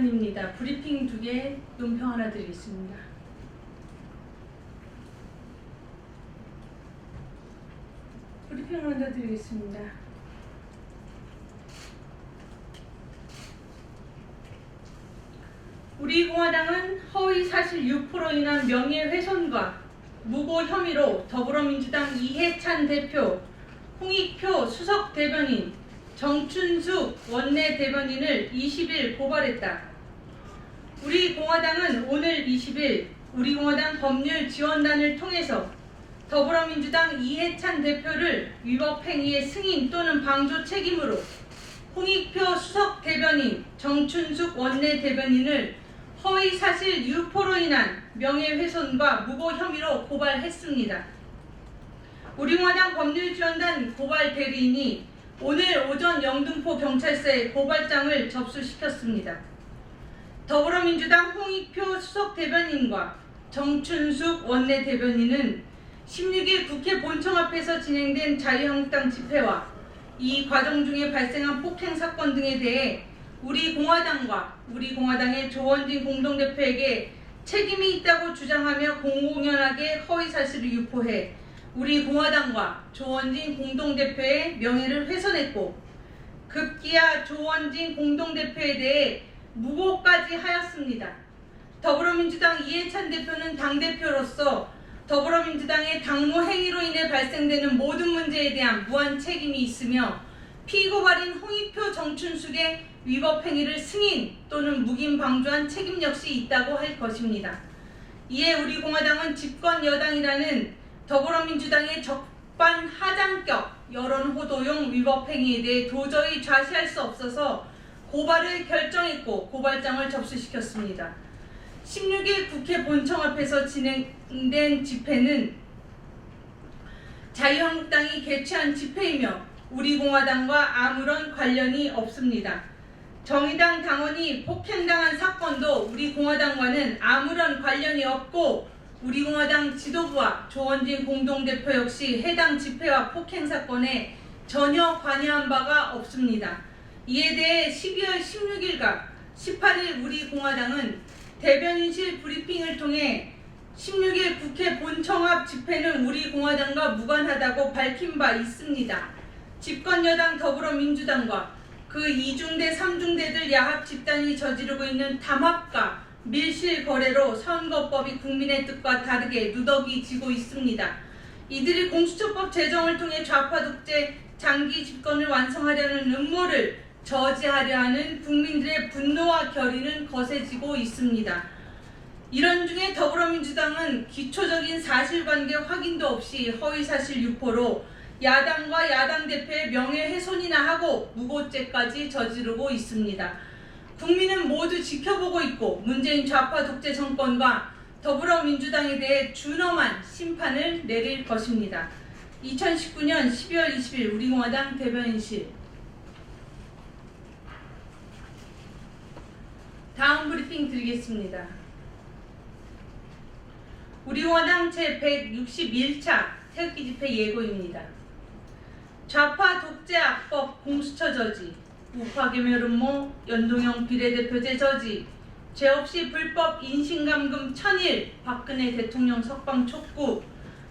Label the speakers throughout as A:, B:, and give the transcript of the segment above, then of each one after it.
A: 대변입니다. 브리핑 2개, 논평 하나 드리겠습니다. 브리핑 하나 드리겠습니다. 우리 공화당은 허위 사실 유포로 인한 명예훼손과 무고 혐의로 더불어민주당 이해찬 대표, 홍익표 수석 대변인, 정춘숙 원내 대변인을 20일 고발했다. 우리 공화당은 오늘 20일 우리공화당 법률지원단을 통해서 더불어민주당 이해찬 대표를 위법행위의 승인 또는 방조 책임으로 홍익표 수석 대변인, 정춘숙 원내 대변인을 허위사실 유포로 인한 명예훼손과 무고 혐의로 고발했습니다. 우리공화당 법률지원단 고발 대리인이 오늘 오전 영등포 경찰서에 고발장을 접수시켰습니다. 더불어민주당 홍익표 수석 대변인과 정춘숙 원내 대변인은 16일 국회 본청 앞에서 진행된 자유한국당 집회와 이 과정 중에 발생한 폭행 사건 등에 대해 우리 공화당의 조원진 공동대표에게 책임이 있다고 주장하며 공공연하게 허위사실을 유포해 우리 공화당과 조원진 공동대표의 명예를 훼손했고 급기야 조원진 공동대표에 대해 무고까지 하였습니다. 더불어민주당 이해찬 대표는 당대표로서 더불어민주당의 당무 행위로 인해 발생되는 모든 문제에 대한 무한 책임이 있으며 피고발인 홍익표 정춘숙의 위법 행위를 승인 또는 묵인 방조한 책임 역시 있다고 할 것입니다. 이에 우리 공화당은 집권 여당이라는 더불어민주당의 적반하장격 여론 호도용 위법 행위에 대해 도저히 좌시할 수 없어서 고발을 결정했고 고발장을 접수시켰습니다. 16일 국회 본청 앞에서 진행된 집회는 자유한국당이 개최한 집회이며 우리 공화당과 아무런 관련이 없습니다. 정의당 당원이 폭행당한 사건도 우리 공화당과는 아무런 관련이 없고 우리 공화당 지도부와 조원진 공동대표 역시 해당 집회와 폭행 사건에 전혀 관여한 바가 없습니다. 이에 대해 12월 16일과 18일 우리 공화당은 대변인실 브리핑을 통해 16일 국회 본청 앞 집회는 우리 공화당과 무관하다고 밝힌 바 있습니다. 집권여당 더불어민주당과 그 2중대, 3중대들 야합 집단이 저지르고 있는 담합과 밀실 거래로 선거법이 국민의 뜻과 다르게 누더기지고 있습니다. 이들이 공수처법 제정을 통해 좌파 독재 장기 집권을 완성하려는 음모를 저지하려 하는 국민들의 분노와 결의는 거세지고 있습니다. 이런 중에 더불어민주당은 기초적인 사실관계 확인도 없이 허위사실 유포로 야당과 야당 대표의 명예훼손이나 하고 무고죄까지 저지르고 있습니다. 국민은 모두 지켜보고 있고 문재인 좌파 독재 정권과 더불어민주당에 대해 준엄한 심판을 내릴 것입니다. 2019년 12월 20일 우리공화당 대변인실. 다음 브리핑 드리겠습니다. 우리공화당 제161차 태극기 집회 예고입니다. 좌파 독재 악법 공수처 저지, 우파 개멸 음모, 연동형 비례대표제 저지, 죄 없이 불법 인신감금 1000일, 박근혜 대통령 석방 촉구,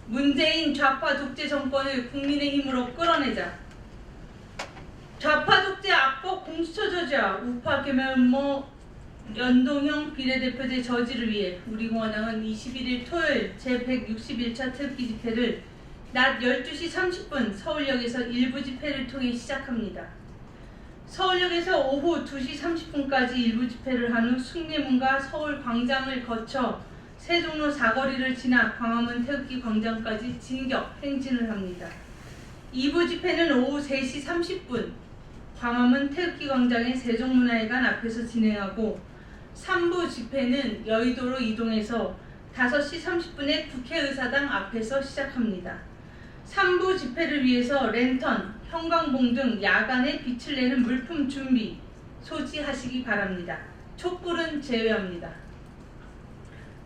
A: 문재인 좌파 독재 정권을 국민의힘으로 끌어내자. 좌파 독재 악법 공수처 저지와 우파 개멸 음모, 연동형 비례대표제 저지를 위해 우리공화당은 21일 토요일 제161차 태극기 집회를 낮 12시 30분 서울역에서 일부 집회를 통해 시작합니다. 서울역에서 오후 2시 30분까지 일부 집회를 한 후 숭례문과 서울광장을 거쳐 세종로 사거리를 지나 광화문 태극기 광장까지 진격 행진을 합니다. 2부 집회는 오후 3시 30분 광화문 태극기 광장의 세종문화회관 앞에서 진행하고 3부 집회는 여의도로 이동해서 5시 30분에 국회의사당 앞에서 시작합니다. 3부 집회를 위해서 랜턴, 형광봉 등 야간에 빛을 내는 물품 준비, 소지하시기 바랍니다. 촛불은 제외합니다.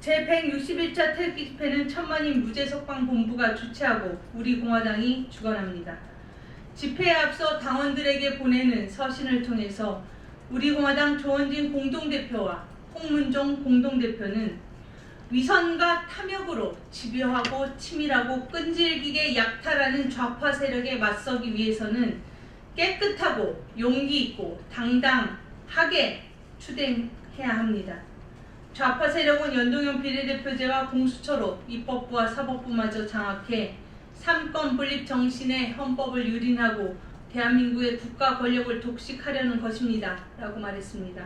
A: 제161차 태극기 집회는 천만인 무죄석방본부가 주최하고 우리공화당이 주관합니다. 집회에 앞서 당원들에게 보내는 서신을 통해서 우리공화당 조원진 공동대표와 홍문종 공동대표는 위선과 탐욕으로 집요하고 치밀하고 끈질기게 약탈하는 좌파 세력에 맞서기 위해서는 깨끗하고 용기 있고 당당하게 추대해야 합니다. 좌파 세력은 연동형 비례대표제와 공수처로 입법부와 사법부마저 장악해 삼권 분립 정신의 헌법을 유린하고 대한민국의 국가 권력을 독식하려는 것입니다. 라고 말했습니다.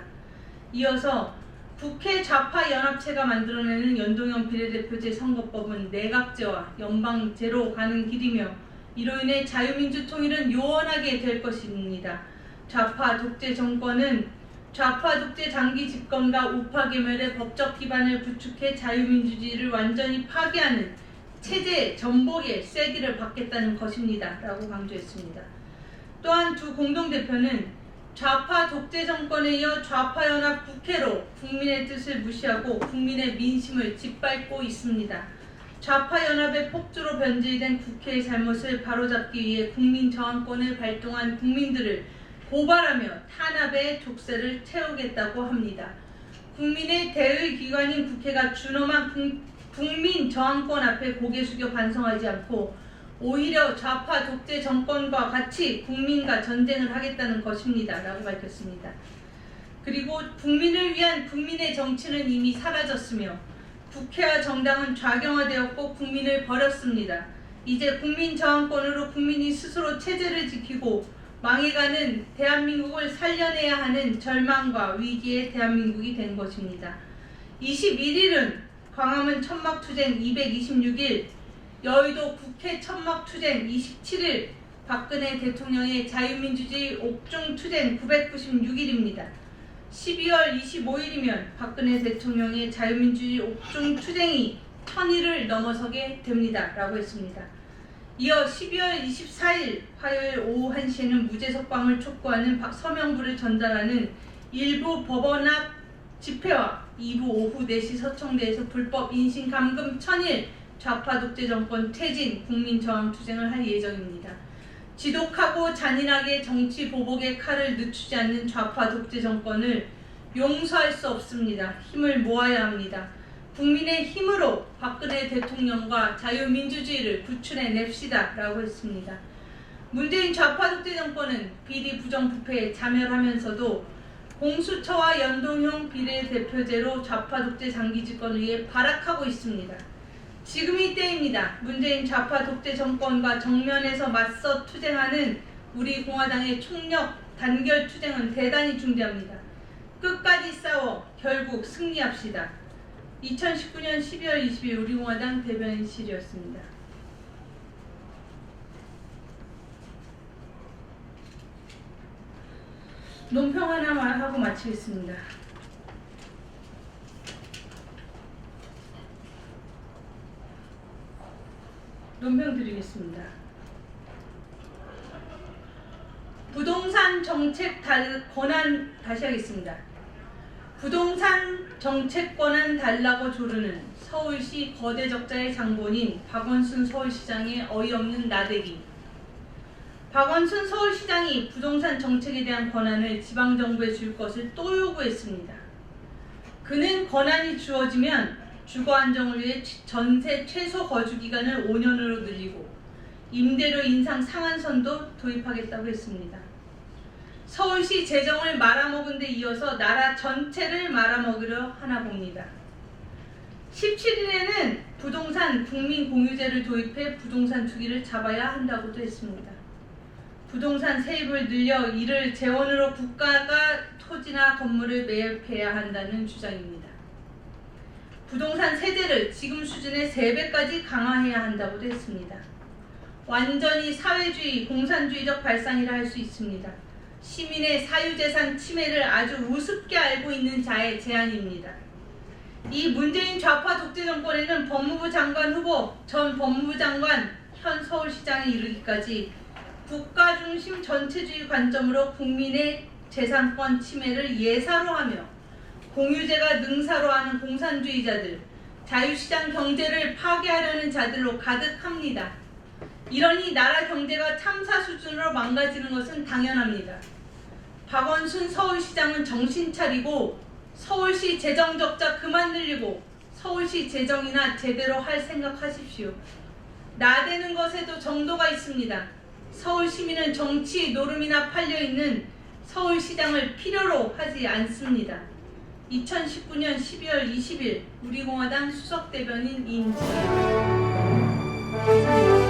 A: 이어서 국회 좌파 연합체가 만들어내는 연동형 비례대표제 선거법은 내각제와 연방제로 가는 길이며 이로 인해 자유민주 통일은 요원하게 될 것입니다. 좌파 독재 정권은 좌파 독재 장기 집권과 우파 계멸의 법적 기반을 구축해 자유민주주의를 완전히 파괴하는 체제 전복의 쐐기를 받겠다는 것입니다. 라고 강조했습니다. 또한 두 공동대표는 좌파 독재 정권에 이어 좌파연합 국회로 국민의 뜻을 무시하고 국민의 민심을 짓밟고 있습니다. 좌파연합의 폭주로 변질된 국회의 잘못을 바로잡기 위해 국민저항권을 발동한 국민들을 고발하며 탄압의 족쇄를 채우겠다고 합니다. 국민의 대의 기관인 국회가 준엄한 국민 저항권 앞에 고개 숙여 반성하지 않고 오히려 좌파 독재 정권과 같이 국민과 전쟁을 하겠다는 것입니다. 라고 밝혔습니다. 그리고 국민을 위한 국민의 정치는 이미 사라졌으며 국회와 정당은 좌경화되었고 국민을 버렸습니다. 이제 국민 저항권으로 국민이 스스로 체제를 지키고 망해가는 대한민국을 살려내야 하는 절망과 위기의 대한민국이 된 것입니다. 21일은 광화문 천막투쟁 226일, 여의도 국회 천막투쟁 27일, 박근혜 대통령의 자유민주주의 옥중투쟁 996일입니다. 12월 25일이면 박근혜 대통령의 자유민주주의 옥중투쟁이 1000일을 넘어서게 됩니다. 라고 했습니다. 이어 12월 24일 화요일 오후 1시에는 무죄석방을 촉구하는 서명부를 전달하는 일부 법원 앞 집회와 2부 오후 4시 서청대에서 불법 인신감금 1000일 좌파 독재 정권 퇴진 국민저항투쟁을 할 예정입니다. 지독하고 잔인하게 정치 보복의 칼을 늦추지 않는 좌파 독재 정권을 용서할 수 없습니다. 힘을 모아야 합니다. 국민의 힘으로 박근혜 대통령과 자유민주주의를 구출해냅시다. 라고 했습니다. 문재인 좌파 독재 정권은 비리 부정부패에 자멸하면서도 공수처와 연동형 비례대표제로 좌파 독재 장기 집권을 위해 발악하고 있습니다. 지금이 때입니다. 문재인 좌파 독재 정권과 정면에서 맞서 투쟁하는 우리 공화당의 총력 단결 투쟁은 대단히 중대합니다. 끝까지 싸워 결국 승리합시다. 2019년 12월 20일 우리공화당 대변인실이었습니다. 논평 하나만 하고 마치겠습니다. 논평 드리겠습니다. 부동산 정책 권한 다시 하겠습니다. 부동산 정책 권한 달라고 조르는 서울시 거대 적자의 장본인 박원순 서울시장의 어이없는 나대기. 박원순 서울시장이 부동산 정책에 대한 권한을 지방정부에 줄 것을 또 요구했습니다. 그는 권한이 주어지면 주거 안정을 위해 전세 최소 거주 기간을 5년으로 늘리고 임대료 인상 상한선도 도입하겠다고 했습니다. 서울시 재정을 말아먹은 데 이어서 나라 전체를 말아먹으려 하나 봅니다. 17일에는 부동산 국민공유제를 도입해 부동산 투기를 잡아야 한다고도 했습니다. 부동산 세입을 늘려 이를 재원으로 국가가 토지나 건물을 매입해야 한다는 주장입니다. 부동산 세제를 지금 수준의 3배까지 강화해야 한다고도 했습니다. 완전히 사회주의, 공산주의적 발상이라 할 수 있습니다. 시민의 사유재산 침해를 아주 우습게 알고 있는 자의 제안입니다. 이 문재인 좌파 독재 정권에는 법무부 장관 후보, 전 법무부 장관, 현 서울시장에 이르기까지 국가 중심 전체주의 관점으로 국민의 재산권 침해를 예사로 하며 공유제가 능사로 하는 공산주의자들, 자유시장 경제를 파괴하려는 자들로 가득합니다. 이러니 나라 경제가 참사 수준으로 망가지는 것은 당연합니다. 박원순 서울시장은 정신 차리고 서울시 재정 적자 그만 늘리고 서울시 재정이나 제대로 할 생각하십시오. 나대는 것에도 정도가 있습니다. 서울 시민은 정치 노름이나 팔려있는 서울시장을 필요로 하지 않습니다. 2019년 12월 20일 우리공화당 수석대변인 이인지입니다. 감사합니다.